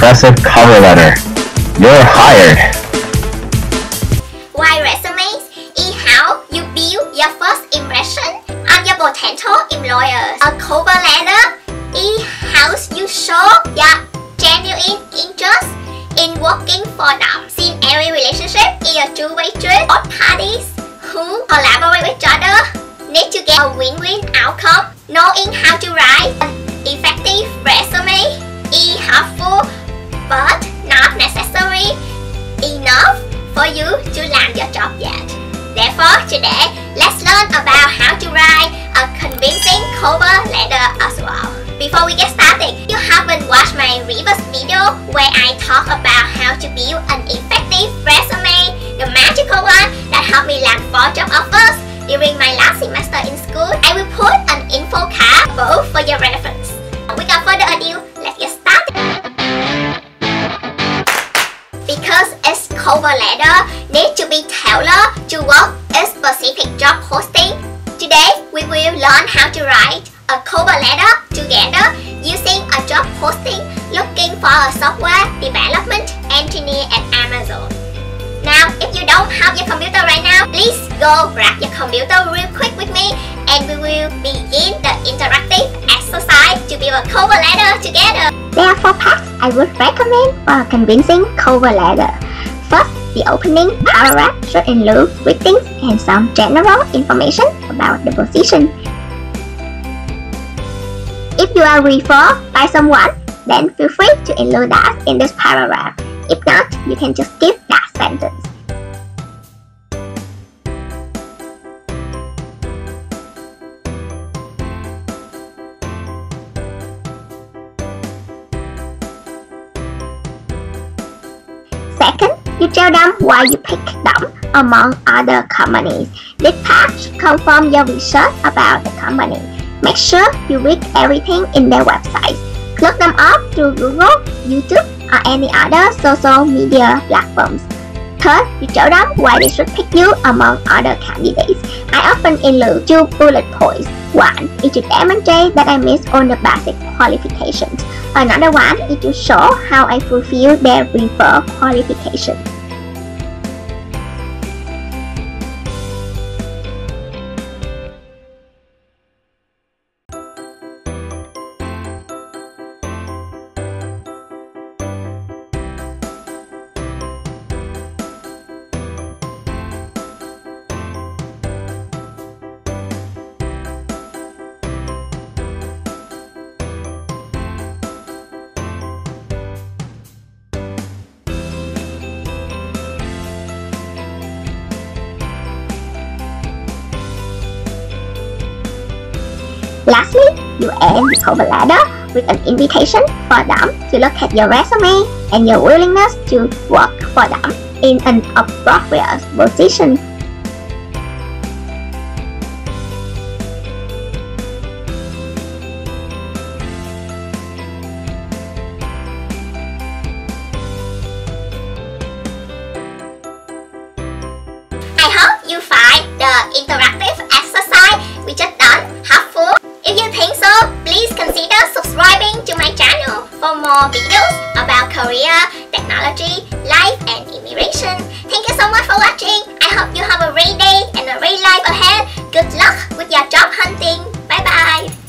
impressive cover letter. You're hired. Why resumes is how you build your first impression on your potential employers. A cover letter is how you show your genuine interest in working for them. Since every relationship is a two-way street, both parties who collaborate with each other need to get a win-win outcome. Knowing how to write an effective resume is helpful but not necessary enough for you to land your job yet. Therefore, today, let's learn about how to write a convincing cover letter as well. Before we get started, if you haven't watched my previous video where I talk about how to build an effective resume, the magical one that helped me land 4 job offers during my last semester in school, I will put an info card above for your reference. Without further ado, let's get started. Because its cover letter needs to be tailored to work a specific job posting, today we will learn how to write a cover letter together using a job posting looking for a software development engineer at Amazon. Now, if you don't have your computer right now, please go grab your computer real quick with me and we will begin the interactive exercise to build a cover letter together. There are 4 parts I would recommend for a convincing cover letter. First, the opening paragraph should include greetings and some general information about the position. If you are referred by someone, then feel free to include that in this paragraph. If not, you can just skip that sentence. Second, you tell them why you picked them among other companies. This part should come from your research about the company. Make sure you read everything in their website. Look them up through Google, YouTube, or any other social media platforms. Third, you tell them why they should pick you among other candidates. I often include 2 bullet points. One is to demonstrate that I missed all the basic qualifications. Another one is to show how I fulfill their preferred qualifications. Lastly, you end the cover letter with an invitation for them to look at your resume and your willingness to work for them in an appropriate position. I hope you find the interactive exercise we just done helpful. If you think so, please consider subscribing to my channel for more videos about career, technology, life and immigration. Thank you so much for watching. I hope you have a great day and a great life ahead. Good luck with your job hunting. Bye bye.